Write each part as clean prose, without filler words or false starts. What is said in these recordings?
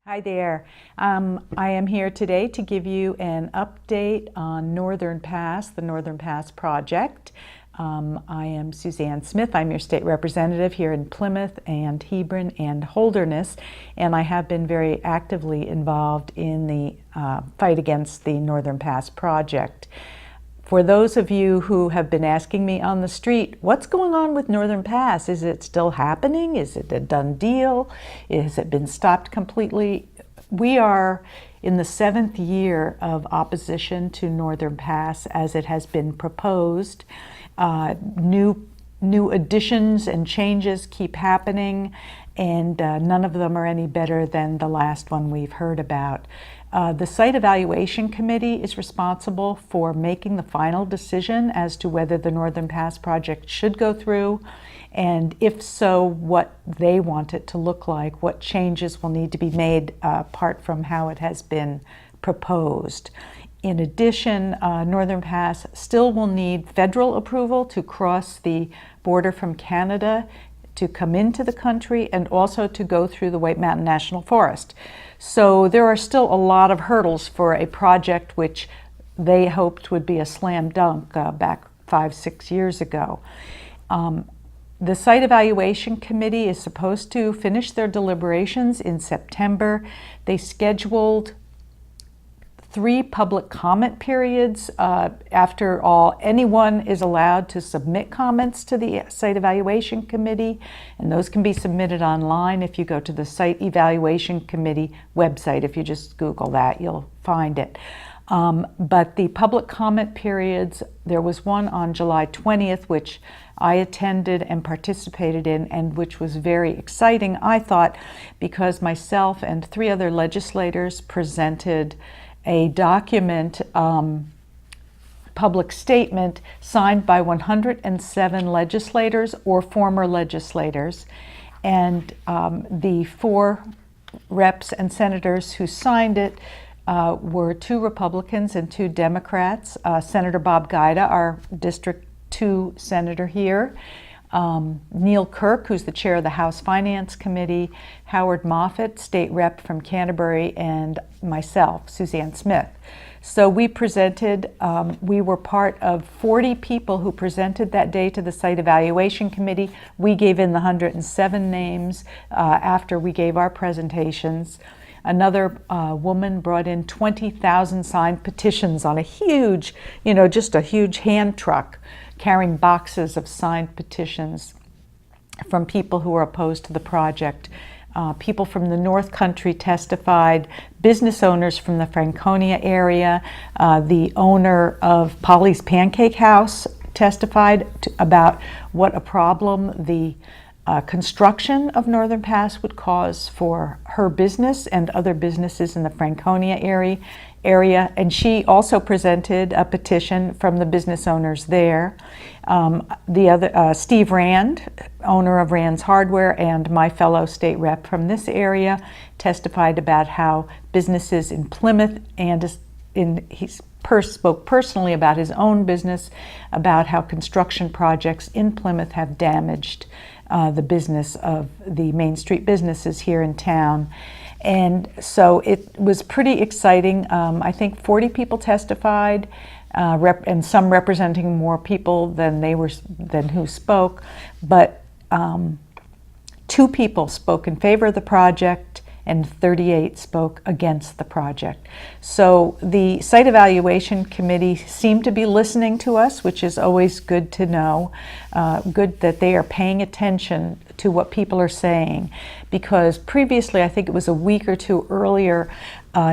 Hi there. I am here today to give you an update on Northern Pass, the Northern Pass project. I am Suzanne Smith. I'm your state representative here in Plymouth and Hebron and Holderness, and I have been very actively involved in the fight against the Northern Pass project. For those of you who have been asking me on the street, what's going on with Northern Pass? Is it still happening? Is it a done deal? Has it been stopped completely? We are in the 7th year of opposition to Northern Pass as it has been proposed. New additions and changes keep happening, and none of them are any better than the last one we've heard about. The Site Evaluation Committee is responsible for making the final decision as to whether the Northern Pass project should go through, and if so, what they want it to look like, what changes will need to be made apart from how it has been proposed. In addition, Northern Pass still will need federal approval to cross the border from Canada to come into the country and also to go through the White Mountain National Forest. So there are still a lot of hurdles for a project which they hoped would be a slam dunk back 5-6 years ago. The Site Evaluation Committee is supposed to finish their deliberations in September. They scheduled 3 public comment periods. After all, anyone is allowed to submit comments to the Site Evaluation Committee, and those can be submitted online if you go to the Site Evaluation Committee website. If you just Google that, you'll find it. But the public comment periods, there was one on July 20th, which I attended and participated in, and which was very exciting, I thought, because myself and 3 other legislators presented a document, public statement signed by 107 legislators or former legislators, and the 4 reps and senators who signed it were 2 Republicans and 2 Democrats. Senator Bob Guida, our District 2 senator here, Neil Kirk, who's the chair of the House Finance Committee, Howard Moffett, state rep from Canterbury, and myself, Suzanne Smith. So we presented, we were part of 40 people who presented that day to the Site Evaluation Committee. We gave in the 107 names after we gave our presentations. Another woman brought in 20,000 signed petitions on a huge, just a huge hand truck carrying boxes of signed petitions from people who are opposed to the project. People from the North Country testified, business owners from the Franconia area, the owner of Polly's Pancake House testified about what a problem the construction of Northern Pass would cause for her business and other businesses in the Franconia area, and she also presented a petition from the business owners there. The other, Steve Rand, owner of Rand's Hardware, and my fellow state rep from this area, testified about how businesses in Plymouth and he spoke personally about his own business, about how construction projects in Plymouth have damaged the business of the Main Street businesses here in town. And so it was pretty exciting. I think 40 people testified, and some representing more people than who spoke. But 2 people spoke in favor of the project, and 38 spoke against the project. So the Site Evaluation Committee seemed to be listening to us, which is always good to know. Good that they are paying attention to what people are saying, because previously, I think it was a week or 2 earlier,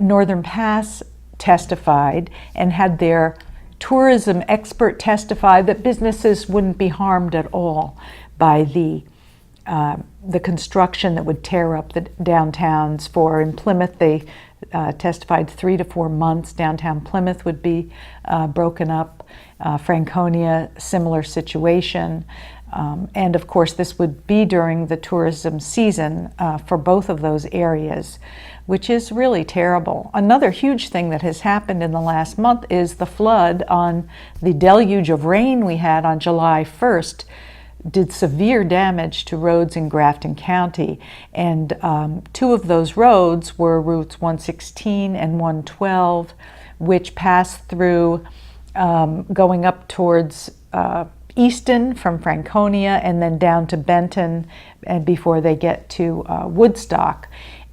Northern Pass testified and had their tourism expert testify that businesses wouldn't be harmed at all by the construction that would tear up the downtowns. In Plymouth, they testified 3 to 4 months. Downtown Plymouth would be broken up. Franconia, similar situation. And of course, this would be during the tourism season for both of those areas, which is really terrible. Another huge thing that has happened in the last month is the flood on the deluge of rain we had on July 1st. did severe damage to roads in Grafton County. And two of those roads were routes 116 and 112, which passed through going up towards Easton from Franconia and then down to Benton and before they get to Woodstock.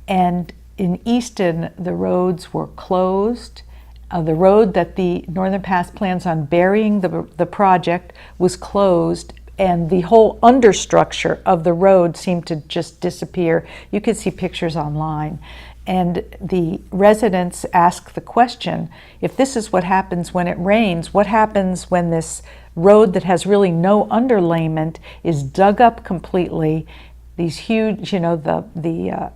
And in Easton, the roads were closed. The road that the Northern Pass plans on burying the project was closed, and the whole understructure of the road seemed to just disappear. You could see pictures online. And the residents asked the question, if this is what happens when it rains, what happens when this road that has really no underlayment is dug up completely? These huge, the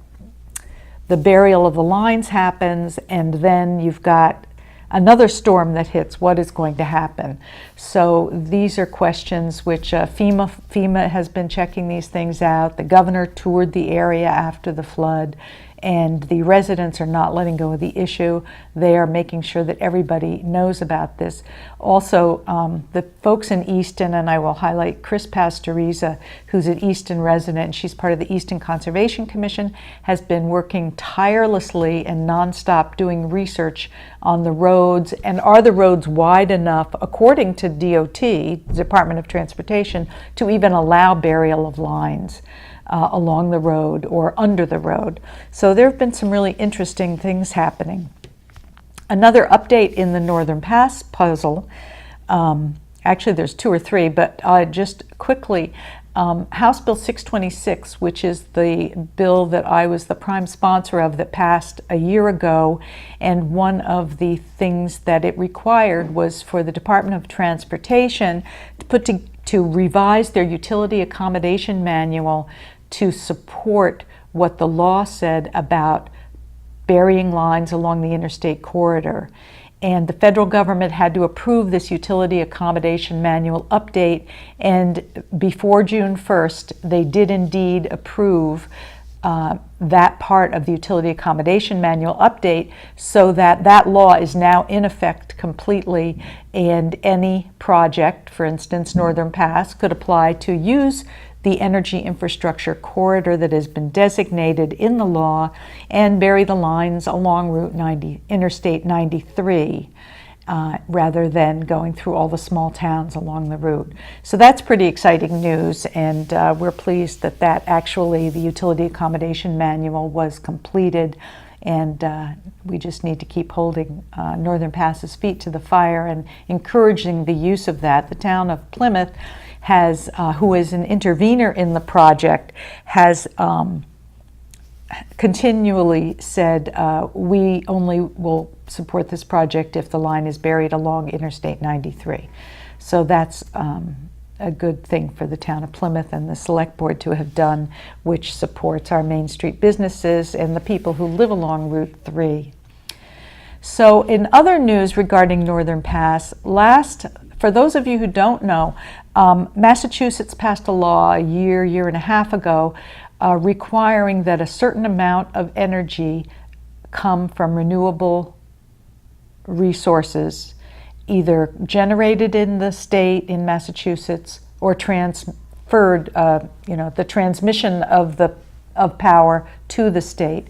burial of the lines happens, and then you've got another storm that hits. What is going to happen? So these are questions which FEMA has been checking these things out. The governor toured the area after the flood, and the residents are not letting go of the issue. They are making sure that everybody knows about this. Also, the folks in Easton, and I will highlight Chris Pastoriza, who's an Easton resident, and she's part of the Easton Conservation Commission, has been working tirelessly and nonstop doing research on the roads, and are the roads wide enough, according to DOT, Department of Transportation, to even allow burial of lines along the road or under the road. So there have been some really interesting things happening. Another update in the Northern Pass puzzle, actually there's two or three, but just quickly, House Bill 626, which is the bill that I was the prime sponsor of that passed a year ago, and one of the things that it required was for the Department of Transportation to revise their utility accommodation manual to support what the law said about burying lines along the interstate corridor. And the federal government had to approve this utility accommodation manual update, and before June 1st, they did indeed approve that part of the utility accommodation manual update, so that law is now in effect completely, and any project, for instance Northern Pass, could apply to use the energy infrastructure corridor that has been designated in the law and bury the lines along Interstate 93, rather than going through all the small towns along the route. So that's pretty exciting news, and we're pleased that actually the utility accommodation manual was completed, and we just need to keep holding Northern Pass's feet to the fire and encouraging the use of that. The town of Plymouth has, who is an intervener in the project, has continually said, we only will support this project if the line is buried along Interstate 93. So that's a good thing for the town of Plymouth and the select board to have done, which supports our Main Street businesses and the people who live along Route 3. So in other news regarding Northern Pass, for those of you who don't know, Massachusetts passed a law a year and a half ago requiring that a certain amount of energy come from renewable resources, either generated in the state in Massachusetts or transferred, the transmission of power to the state.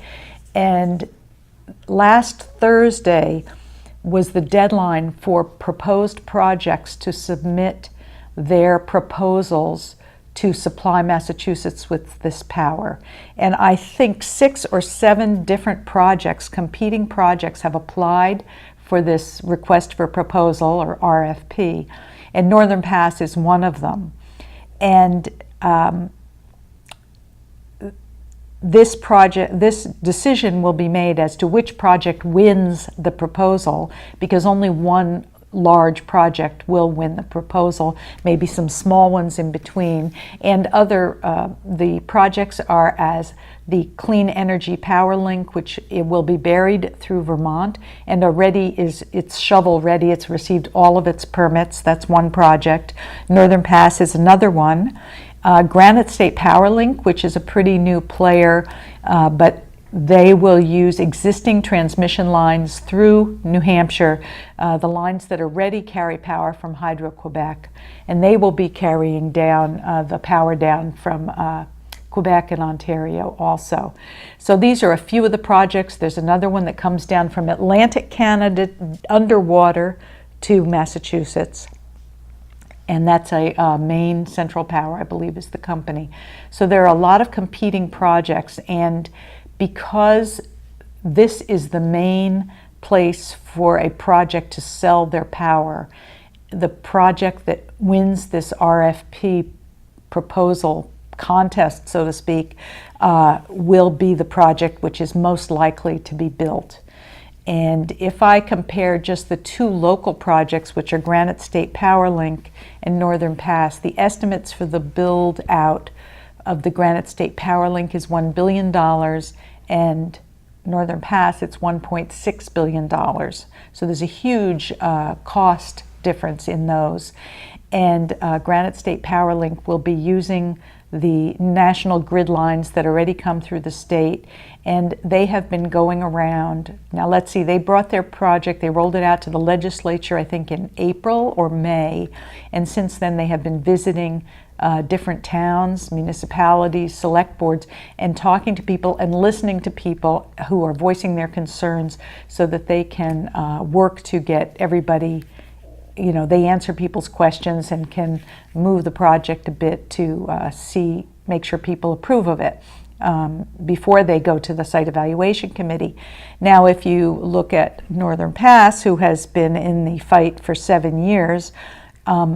And last Thursday was the deadline for proposed projects to submit their proposals to supply Massachusetts with this power. And I think 6 or 7 different projects, competing projects, have applied for this request for proposal, or RFP, and Northern Pass is one of them. And this decision will be made as to which project wins the proposal, because only one large project will win the proposal, maybe some small ones in between. And the projects are as the Clean Energy Power Link, which it will be buried through Vermont, and it's shovel ready. It's received all of its permits. That's one project. Northern Pass is another one. Granite State Power Link, which is a pretty new player, but They will use existing transmission lines through New Hampshire. The lines that are ready carry power from Hydro-Quebec, and they will be carrying down the power down from Quebec and Ontario also. So these are a few of the projects. There's another one that comes down from Atlantic Canada underwater to Massachusetts. And that's a Maine Central Power, I believe, is the company. So there are a lot of competing projects, and because this is the main place for a project to sell their power, the project that wins this RFP proposal contest, so to speak, will be the project which is most likely to be built. And if I compare just the two local projects, which are Granite State Power Link and Northern Pass, the estimates for the build out of the Granite State Power Link is $1 billion, and Northern Pass, it's $1.6 billion. So there's a huge cost difference in those. And Granite State Power Link will be using the national grid lines that already come through the state, and they have been going around. Now let's see, they brought their project, they rolled it out to the legislature, I think in April or May, and since then they have been visiting different towns, municipalities, select boards, and talking to people and listening to people who are voicing their concerns so that they can work to get everybody, you know, they answer people's questions and can move the project a bit to make sure people approve of it before they go to the site evaluation committee. Now, if you look at Northern Pass, who has been in the fight for 7 years,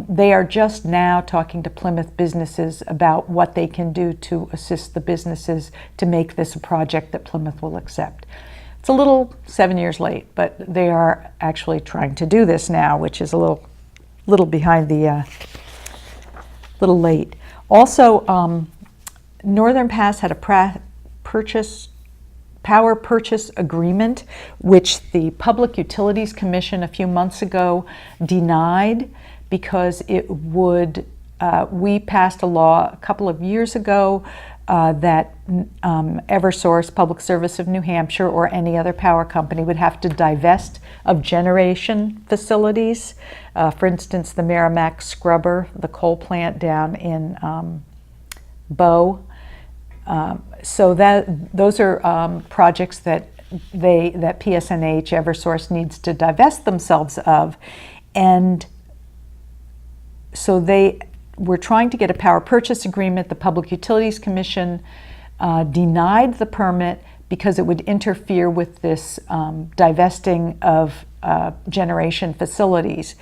they are just now talking to Plymouth businesses about what they can do to assist the businesses to make this a project that Plymouth will accept. It's a little 7 years late, but they are actually trying to do this now, which is a little behind the, little late. Also, Northern Pass had a power purchase agreement, which the Public Utilities Commission a few months ago denied because it would, we passed a law a couple of years ago that Eversource, Public Service of New Hampshire, or any other power company would have to divest of generation facilities. For instance, the Merrimack Scrubber, the coal plant down in Bow. So those are projects that PSNH, Eversource, needs to divest themselves of. And so they were trying to get a power purchase agreement. The Public Utilities Commission denied the permit because it would interfere with this divesting of generation facilities.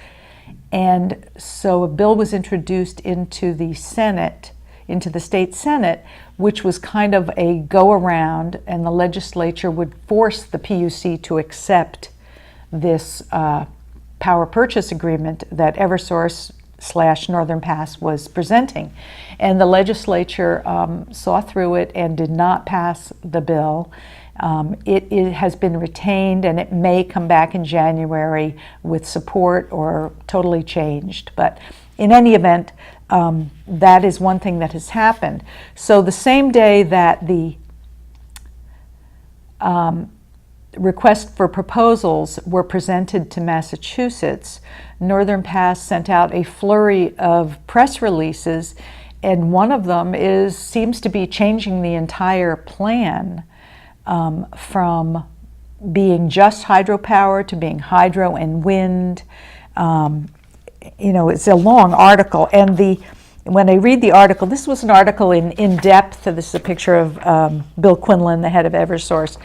And so a bill was introduced into the Senate, into the state Senate, which was kind of a go-around, and the legislature would force the PUC to accept this power purchase agreement that Eversource / Northern Pass was presenting. And the legislature saw through it and did not pass the bill. It has been retained, and it may come back in January with support or totally changed. But in any event, that is one thing that has happened. So the same day that the request for proposals were presented to Massachusetts, Northern Pass sent out a flurry of press releases, and one of them seems to be changing the entire plan from being just hydropower to being hydro and wind. You know, it's a long article, and when I read the article, this was an article in depth. This is a picture of Bill Quinlan, the head of Eversource.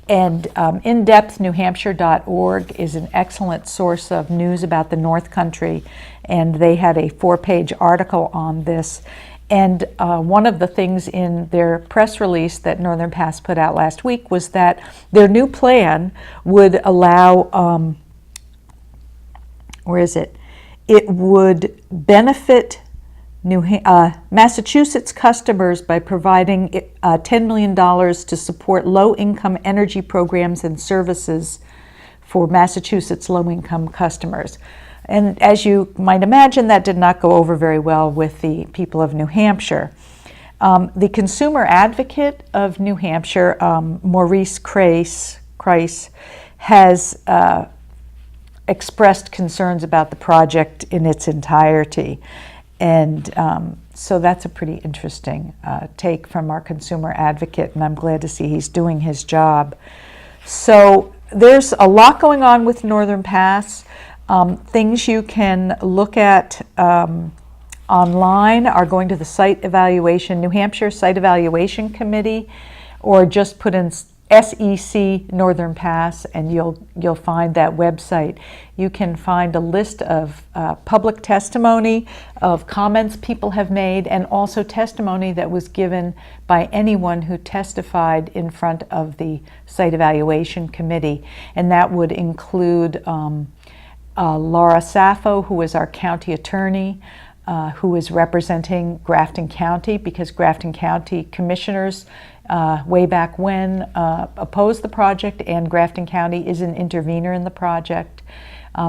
And indepthnewhampshire.org is an excellent source of news about the North Country, and they had a 4-page article on this. And one of the things in their press release that Northern Pass put out last week was that their new plan would allow, it would benefit Massachusetts customers by providing $10 million to support low-income energy programs and services for Massachusetts low-income customers. And as you might imagine, that did not go over very well with the people of New Hampshire. The consumer advocate of New Hampshire, Maurice Kreis, has expressed concerns about the project in its entirety. And so that's a pretty interesting take from our consumer advocate, and I'm glad to see he's doing his job. So there's a lot going on with Northern Pass. Things you can look at online are going to the site evaluation, New Hampshire Site Evaluation Committee, or just put in SEC Northern Pass and you'll find that website. You can find a list of public testimony, of comments people have made, and also testimony that was given by anyone who testified in front of the Site Evaluation Committee. And that would include Laura Sappho, who is our county attorney, who is representing Grafton County, because Grafton County commissioners way back when opposed the project, and Grafton County is an intervener in the project.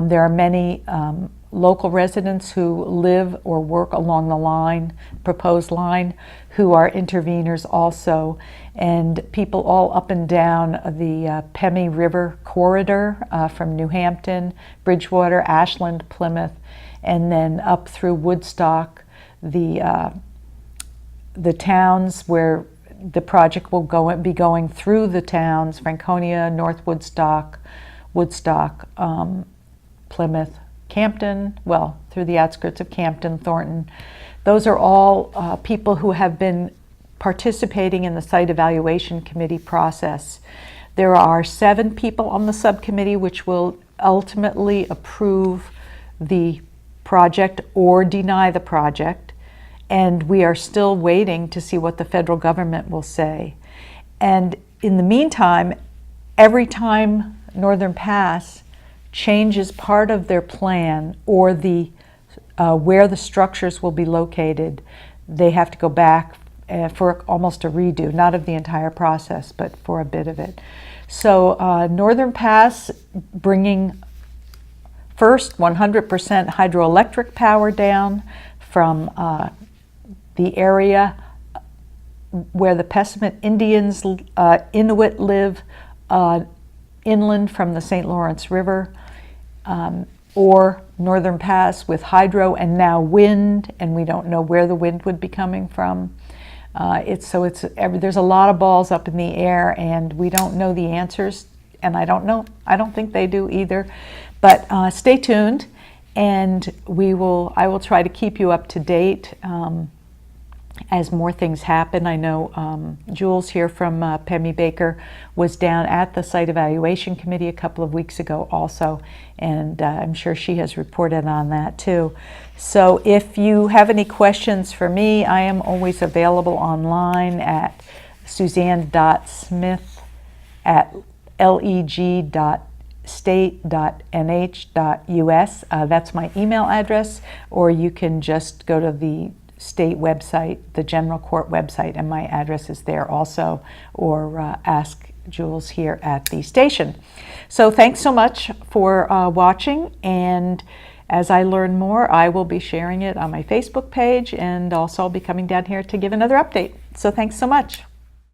There are many local residents who live or work along the line, proposed line, who are interveners also, and people all up and down the Pemmy River corridor from New Hampton, Bridgewater, Ashland, Plymouth, and then up through Woodstock, the towns where the project will be going through the towns: Franconia, North Woodstock, Plymouth, Campden, well, through the outskirts of Campden, Thornton. Those are all people who have been participating in the Site Evaluation Committee process. There are 7 people on the subcommittee which will ultimately approve the project or deny the project, and we are still waiting to see what the federal government will say. And in the meantime, every time Northern Pass changes part of their plan or the where the structures will be located, they have to go back for almost a redo, not of the entire process, but for a bit of it. So Northern Pass bringing first 100% hydroelectric power down from the area where the Pessamit Indians, Inuit live, inland from the St. Lawrence River, or Northern Pass with hydro and now wind, and we don't know where the wind would be coming from. There's a lot of balls up in the air, and we don't know the answers, and I don't think they do either. But stay tuned, and I will try to keep you up to date as more things happen. I know Jules here from Pemmy Baker was down at the Site Evaluation Committee a couple of weeks ago also, and I'm sure she has reported on that too. So if you have any questions for me, I am always available online at suzanne.smith@leg.state.nh.us. That's my email address, or you can just go to the state website, the general court website, and my address is there also, or ask Jules here at the station. So thanks so much for watching, and as I learn more, I will be sharing it on my Facebook page, and also I'll be coming down here to give another update. So thanks so much.